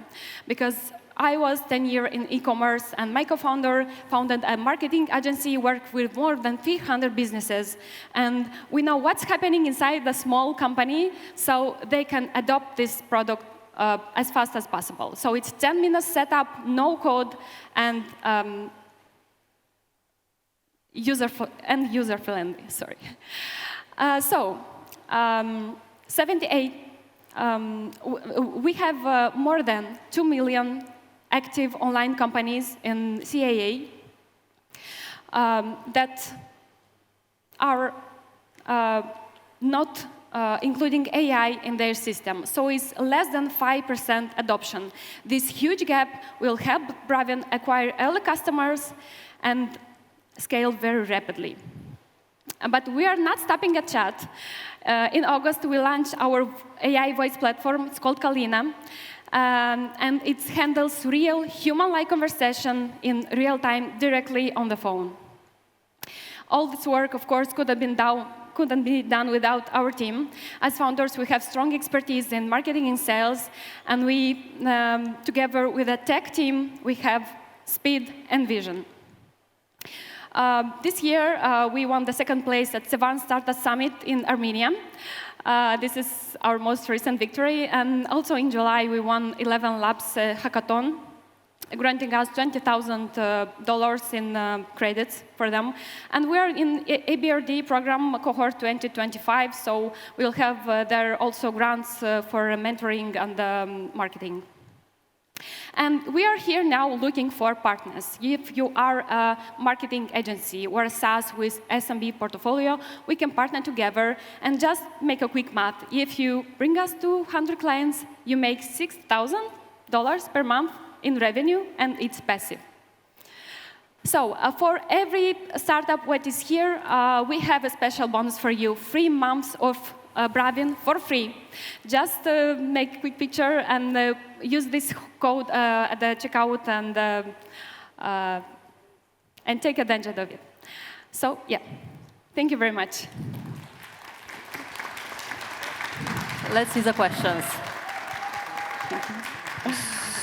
Because I was 10 years in e-commerce, and my co-founder founded a marketing agency, worked with more than 300 businesses. And we know what's happening inside the small company, so they can adopt this product as fast as possible. So it's 10 minutes setup, no code, and user-friendly, sorry. 78 we have more than 2 million active online companies in CAA that are not including AI in their system. So it's less than 5% adoption. This huge gap will help Bravian acquire early customers and scale very rapidly. But we are not stopping at chat. In August, we launched our AI voice platform. It's called Kalina. And it handles real human-like conversation in real time directly on the phone. All this work, of course, couldn't be done without our team. As founders, we have strong expertise in marketing and sales, and we, together with a tech team, we have speed and vision. This year, we won the second place at Sevan Startup Summit in Armenia. This is our most recent victory, and also in July, we won 11 Labs hackathon, granting us $20,000 in credits for them. And we're in ABRD program cohort 2025, so we'll have there also grants for mentoring and marketing. And we are here now looking for partners. If you are a marketing agency or a SaaS with SMB portfolio, we can partner together and just make a quick math. If you bring us 200 clients, you make $6,000 per month in revenue, and it's passive. So for every startup what is here, we have a special bonus for you, 3 months of Bravian for free. Just make a quick picture and use this code at the checkout and take advantage of it. So yeah, thank you very much. Let's see the questions.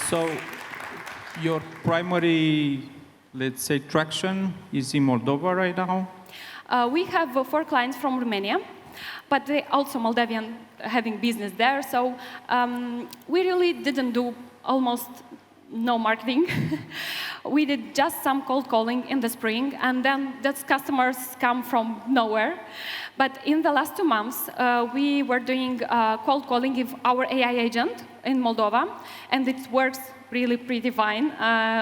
So your primary, let's say, traction is in Moldova right now? We have 4 clients from Romania, but they also Moldavian having business there. So we really didn't do almost no marketing. We did just some cold calling in the spring, and then those customers come from nowhere. But in the last 2 months, we were doing cold calling with our AI agent in Moldova, and it works really pretty fine.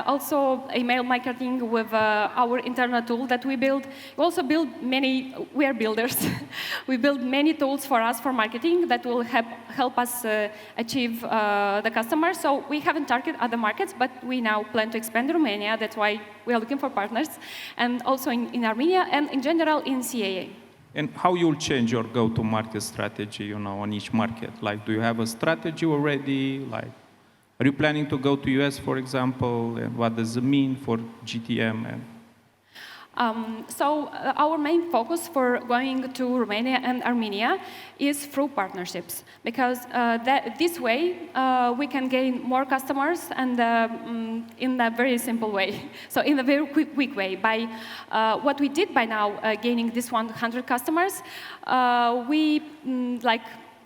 Also, email marketing with our internal tool that we build. We also build many, we are builders. We build many tools for us for marketing that will help us achieve the customer. So we haven't targeted other markets, but we now plan to expand in Romania. That's why we are looking for partners. And also in Armenia and in general in CAA. And how you'll change your go-to-market strategy, on each market? Like, do you have a strategy already? Like, are you planning to go to US, for example? And what does it mean for GTM? So our main focus for going to Romania and Armenia is through partnerships, because this way we can gain more customers and in a very simple way. So in a very quick way. By what we did by now, gaining this 100 customers, we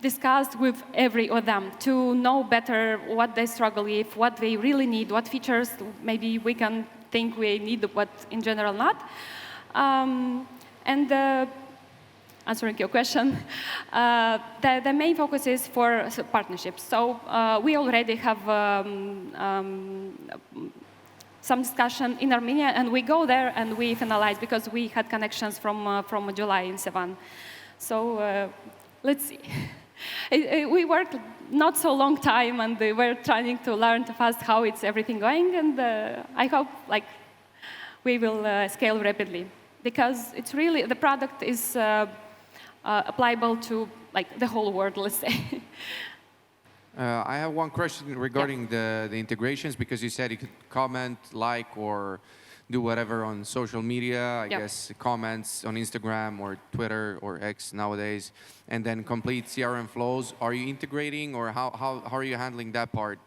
discussed with every of them to know better what they struggle with, what they really need, what features maybe we can think we need, but in general not. Answering your question, the main focus is for partnerships. So we already have some discussion in Armenia, and we go there and we finalize because we had connections from July in Sevan. So let's see. We worked not so long time, and we're trying to learn fast how it's everything going, and I hope we will scale rapidly, because it's really the product is applicable to the whole world, let's say. I have one question regarding the integrations, because you said you could comment, like, or do whatever on social media, I guess comments on Instagram or Twitter or X nowadays, and then complete CRM flows. Are you integrating, or how are you handling that part?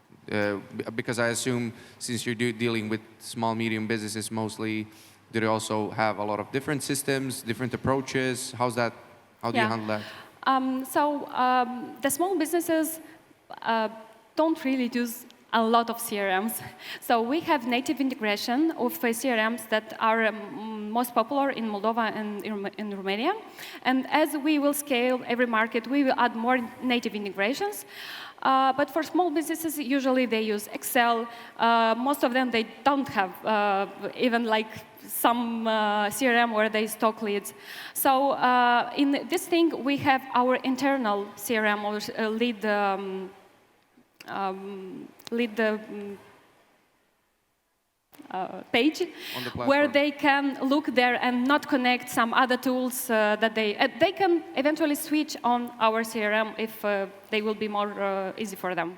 Because I assume since you're dealing with small, medium businesses mostly, do they also have a lot of different systems, different approaches? How's that? How do you handle that? The small businesses don't really use a lot of CRMs. So we have native integration of CRMs that are most popular in Moldova and in Romania. And as we will scale every market, we will add more native integrations. But for small businesses, usually they use Excel. Most of them, they don't have even like some CRM where they stock leads. So in this thing, we have our internal CRM or lead page where they can look there and not connect some other tools that they can eventually switch on our CRM if they will be more easy for them.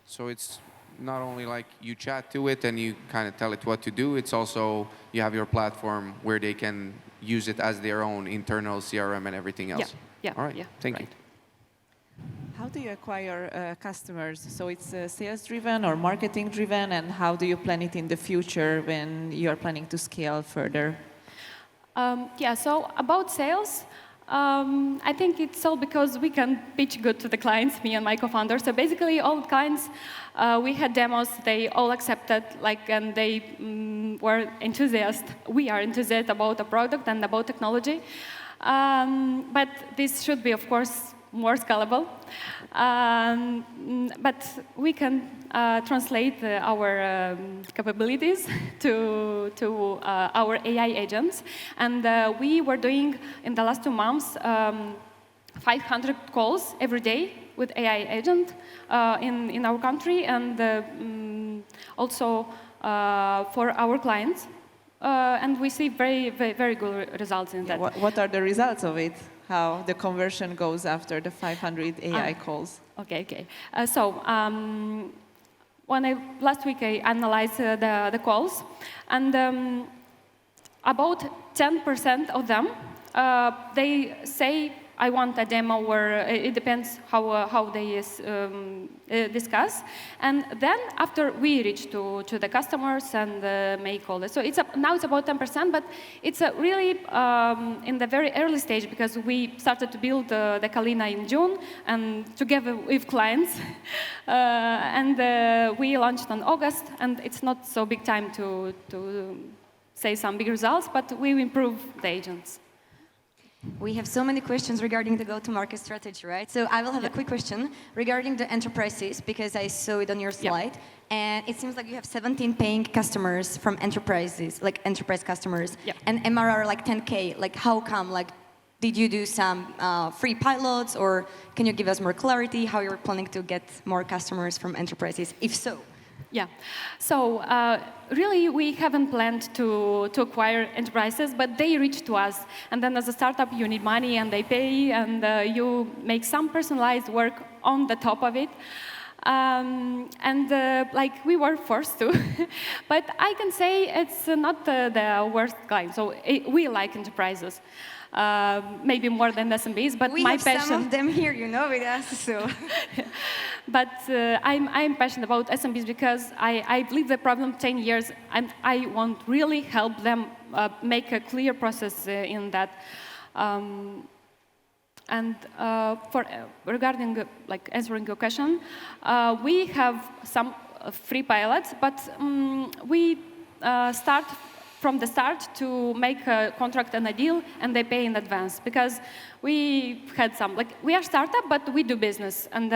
So it's not only like you chat to it and you kind of tell it what to do, it's also you have your platform where they can use it as their own internal CRM and everything else. Yeah. All right. Yeah. Thank you. How do you acquire customers? So it's sales-driven or marketing-driven, and how do you plan it in the future when you are planning to scale further? Yeah, so about sales, I think it's all because we can pitch good to the clients, me and my co-founder. So basically, all the clients, we had demos, they all accepted, and they were enthusiastic. We are enthusiastic about the product and about technology. But this should be, of course, more scalable. But we can translate our capabilities to our AI agents. And we were doing, in the last 2 months, 500 calls every day with AI agent in our country, and also for our clients. And we see very, very, very good results in that. What are the results of it? How the conversion goes after the 500 AI calls? Okay. Last week I analyzed the calls, and about 10% of them, they say, I want a demo where it depends how they discuss. And then after we reach to the customers and make all this. So now it's about 10%, but it's really in the very early stage because we started to build the Kalina in June and together with clients. And we launched in August, and it's not so big time to say some big results, but we improve the agents. We have so many questions regarding the go-to-market strategy, right? So I will have a quick question regarding the enterprises, because I saw it on your slide. And it seems like you have 17 paying customers from enterprises, like enterprise customers, and MRR like 10K. Like, how come? Like, did you do some free pilots, or can you give us more clarity how you're planning to get more customers from enterprises, if so? Yeah, so really we haven't planned to acquire enterprises, but they reach to us. And then as a startup, you need money and they pay, and you make some personalized work on the top of it. Like we were forced to, but I can say it's not the worst client. So we like enterprises. Maybe more than SMBs, but my passion. We have some of them here, you know, with us, so. But I'm passionate about SMBs because I've lived the problem 10 years, and I want really help them make a clear process in that. Regarding like answering your question, we have some free pilots, but we start from the start to make a contract and a deal, and they pay in advance because we had some, like, we are startup, but we do business. And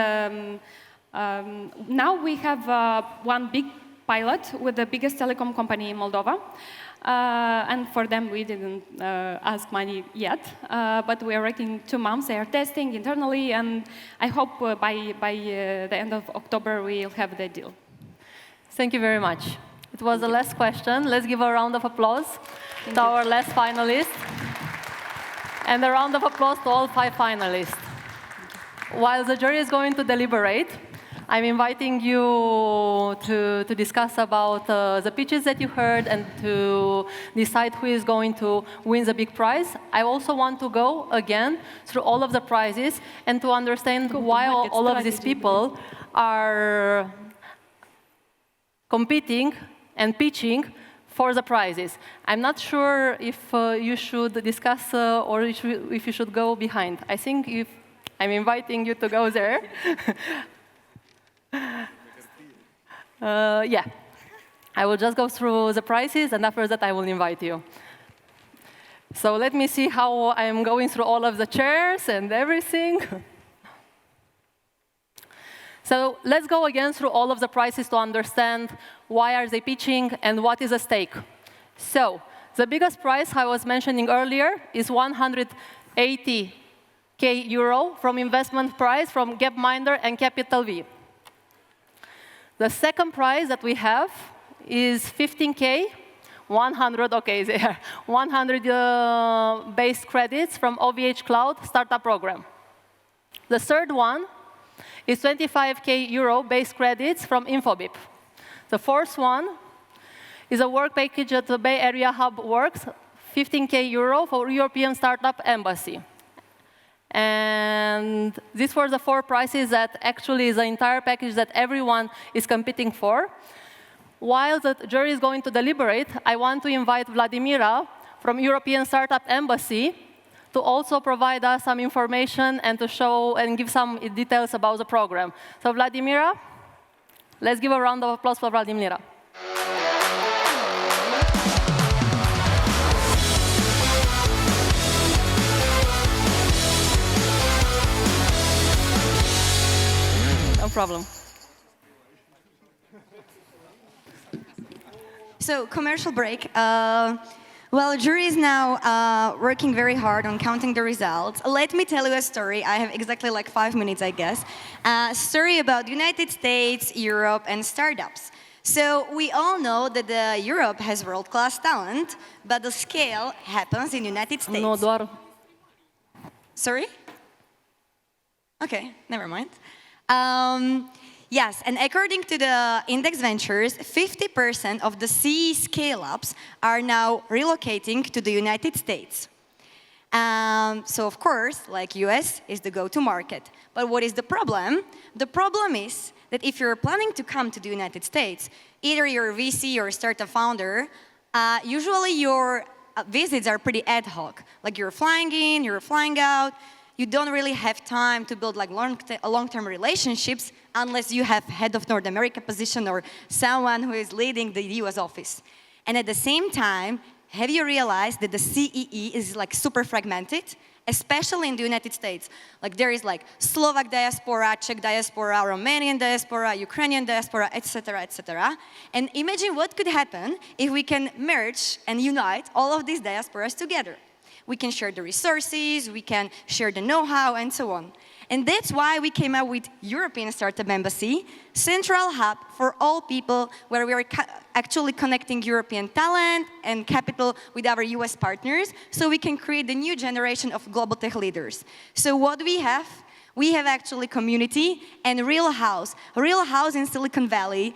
now we have one big pilot with the biggest telecom company in Moldova. And for them, we didn't ask money yet, but we are working 2 months. They are testing internally, and I hope by the end of October, we'll have the deal. Thank you very much. It was the last question. Let's give a round of applause to our last finalist. And a round of applause to all 5 finalists. While the jury is going to deliberate, I'm inviting you to discuss about the pitches that you heard and to decide who is going to win the big prize. I also want to go again through all of the prizes and to understand why all of these people are competing and pitching for the prizes. I'm not sure if you should discuss or if you should go behind. I think if I'm inviting you to go there. Yeah, I will just go through the prizes, and after that I will invite you. So let me see how I'm going through all of the chairs and everything. So let's go again through all of the prices to understand why are they pitching and what is at stake. So the biggest price I was mentioning earlier is 180K euro from investment price from Gapminder and Capital V. The second price that we have is 15K, 100, okay, there, 100 base credits from OVH Cloud Startup Program. The third one is 25K euro base credits from Infobip. The fourth one is a work package at the Bay Area Hub Works, 15K euro for European Startup Embassy. And these were the four prices that actually is the entire package that everyone is competing for. While the jury is going to deliberate, I want to invite Vladimira from European Startup Embassy to also provide us some information and to show and give some details about the program. So Vladimira, let's give a round of applause for Vladimira. No problem. So, commercial break. Well, jury is now working very hard on counting the results. Let me tell you a story. I have exactly like 5 minutes, I guess. A story about the United States, Europe, and startups. So we all know that Europe has world-class talent, but the scale happens in the United States. No, doar. Sorry? Okay, never mind. Yes, and according to the Index Ventures, 50% of the CE scale-ups are now relocating to the United States. So of course, like US is the go-to market. But what is the problem? The problem is that if you're planning to come to the United States, either you're a VC or startup founder, usually your visits are pretty ad hoc. Like you're flying in, you're flying out. You don't really have time to build like long-term relationships unless you have head of North America position or someone who is leading the US office. And at the same time, have you realized that the CEE is like super fragmented, especially in the United States? Like there is like Slovak diaspora, Czech diaspora, Romanian diaspora, Ukrainian diaspora, etc., etc. And imagine what could happen if we can merge and unite all of these diasporas together. We can share the resources, we can share the know-how, and so on. And that's why we came up with European Startup Embassy, central hub for all people, where we are actually connecting European talent and capital with our US partners, so we can create the new generation of global tech leaders. So what we have actually community and real house in Silicon Valley,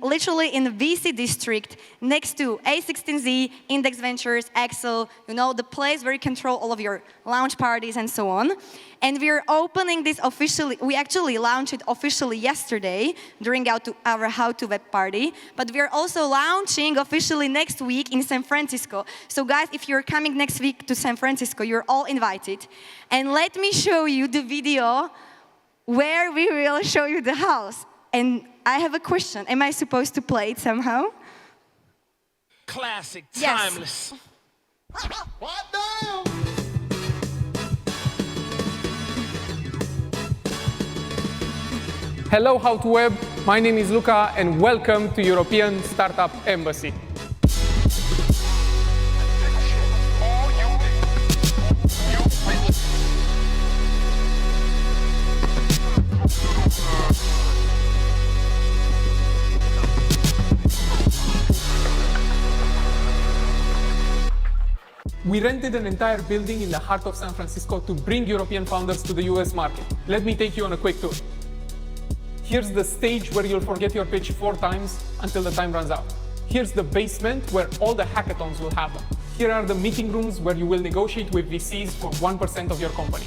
literally in the VC district, next to A16Z, Index Ventures, Excel, you know, the place where you control all of your launch parties and so on. And we're opening this officially. We actually launched it officially yesterday during our How to Web party, but we're also launching officially next week in San Francisco. So guys, if you're coming next week to San Francisco, you're all invited. And let me show you the video where we will show you the house. And I have a question. Am I supposed to play it somehow? Classic, timeless. Yes. What the? Hello, How to Web. My name is Luca, and welcome to European Startup Embassy. We rented an entire building in the heart of San Francisco to bring European founders to the US market. Let me take you on a quick tour. Here's the stage where you'll forget your pitch 4 times until the time runs out. Here's the basement where all the hackathons will happen. Here are the meeting rooms where you will negotiate with VCs for 1% of your company.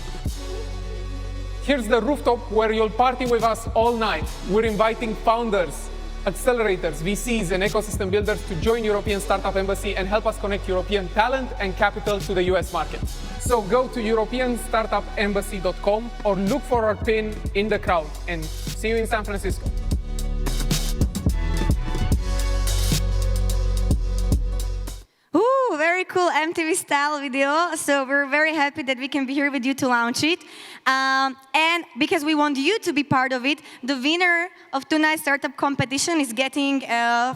Here's the rooftop where you'll party with us all night. We're inviting founders, accelerators, VCs, and ecosystem builders to join European Startup Embassy and help us connect European talent and capital to the US market. So go to europeanstartupembassy.com or look for our pin in the crowd, and see you in San Francisco. Ooh, very cool MTV style video. So we're very happy that we can be here with you to launch it. And because we want you to be part of it, the winner of tonight's startup competition is getting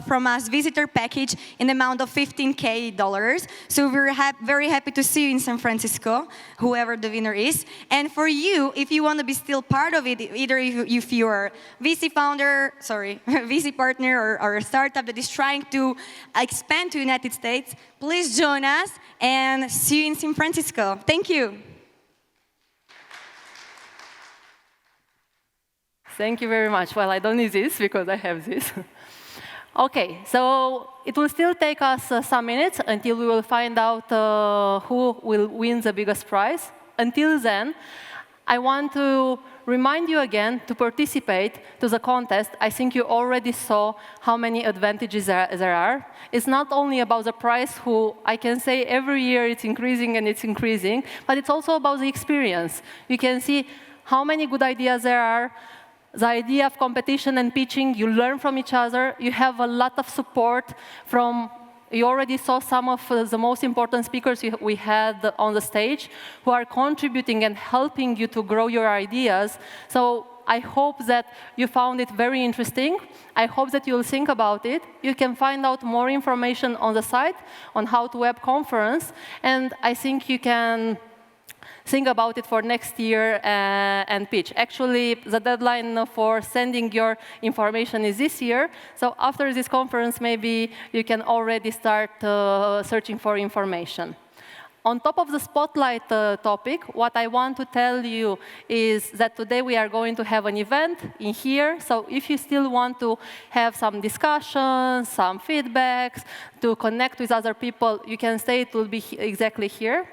from us visitor package in the amount of $15K. So we're very happy to see you in San Francisco, whoever the winner is. And for you, if you want to be still part of it, either if you're VC founder, VC partner or a startup that is trying to expand to United States, please join us and see you in San Francisco. Thank you. Thank you very much. Well, I don't need this because I have this. OK, so it will still take us some minutes until we will find out who will win the biggest prize. Until then, I want to remind you again to participate to the contest. I think you already saw how many advantages there are. It's not only about the price, who I can say every year it's increasing and it's increasing, but it's also about the experience. You can see how many good ideas there are. The idea of competition and pitching, you learn from each other. You have a lot of support from, you already saw some of the most important speakers we had on the stage who are contributing and helping you to grow your ideas. So I hope that you found it very interesting. I hope that you'll think about it. You can find out more information on the site on how to web conference. And I think you can think about it for next year and pitch. Actually, the deadline for sending your information is this year. So after this conference, maybe you can already start searching for information. On top of the spotlight topic, what I want to tell you is that today we are going to have an event in here. So if you still want to have some discussions, some feedbacks, to connect with other people, you can stay. It will be exactly here.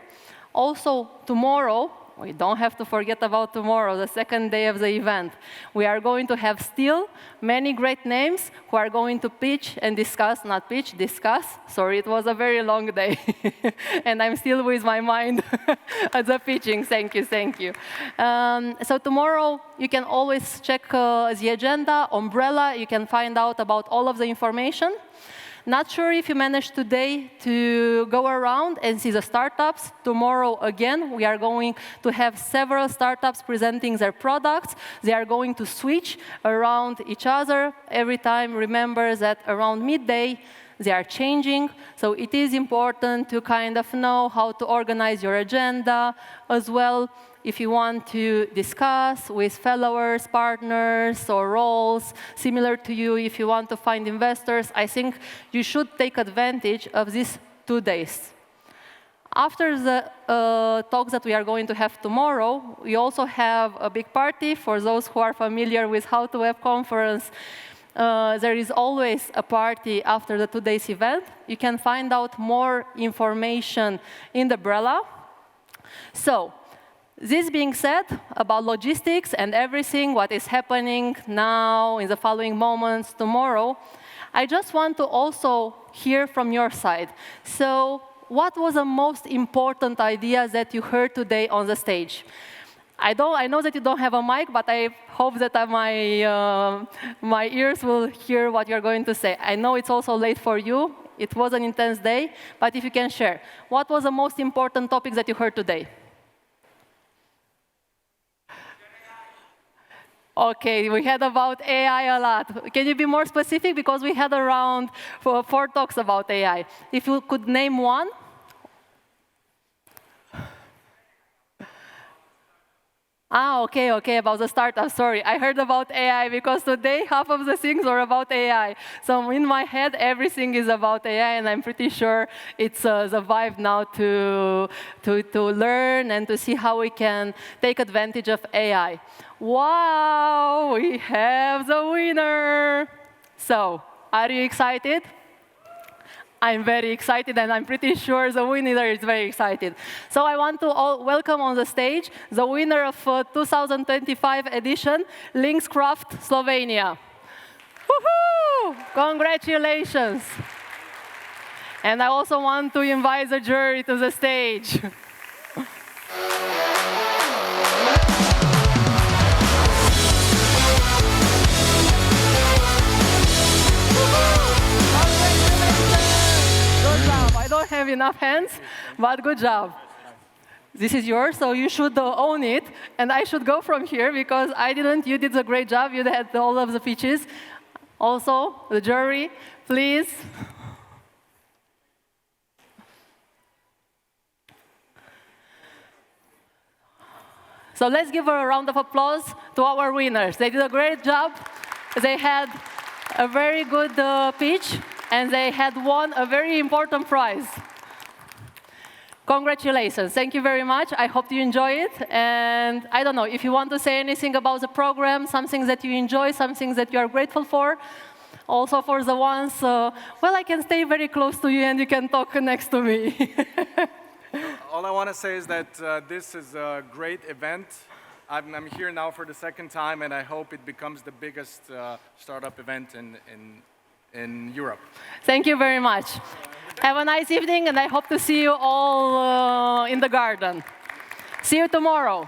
Also, tomorrow, we don't have to forget about tomorrow, the second day of the event. We are going to have still many great names who are going to pitch and discuss, not pitch, discuss. Sorry, it was a very long day. And I'm still with my mind at the pitching. Thank you, thank you. So tomorrow, you can always check the agenda, umbrella. You can find out about all of the information. Not sure if you managed today to go around and see the startups. Tomorrow, again, we are going to have several startups presenting their products. They are going to switch around each other. Every time, remember that around midday, they are changing. So it is important to kind of know how to organize your agenda as well. If you want to discuss with followers, partners, or roles similar to you, if you want to find investors, I think you should take advantage of these 2 days. After the talks that we are going to have tomorrow, we also have a big party. For those who are familiar with How to Web Conference, there is always a party after the 2 days event. You can find out more information in the umbrella. So, this being said, about logistics and everything, what is happening now in the following moments, tomorrow, I just want to also hear from your side. So what was the most important idea that you heard today on the stage? I know that you don't have a mic, but I hope that my ears will hear what you're going to say. I know it's also late for you. It was an intense day, but if you can share, what was the most important topic that you heard today? OK, we had about AI a lot. Can you be more specific? Because we had around 4 talks about AI. If you could name one. OK, about the startup. Sorry, I heard about AI because today half of the things are about AI. So in my head, everything is about AI, and I'm pretty sure it's the vibe now to learn and to see how we can take advantage of AI. Wow, we have the winner. So, are you excited? I'm very excited, and I'm pretty sure the winner is very excited. So I want to welcome on the stage the winner of 2025 edition, Linkscraft Slovenia. Woohoo! Congratulations. And I also want to invite the jury to the stage. I don't have enough hands. But good job. This is yours, so you should own it. And I should go from here because I didn't. You did a great job. You had all of the pitches. Also, the jury, please. So let's give a round of applause to our winners. They did a great job. They had a very good pitch, and they had won a very important prize. Congratulations. Thank you very much. I hope you enjoy it. And I don't know, if you want to say anything about the program, something that you enjoy, something that you are grateful for, also for the ones, well, I can stay very close to you and you can talk next to me. All I want to say is that this is a great event. I'm here now for the second time, and I hope it becomes the biggest startup event in Europe. Thank you very much. Have a nice evening, and I hope to see you all in the garden. See you tomorrow.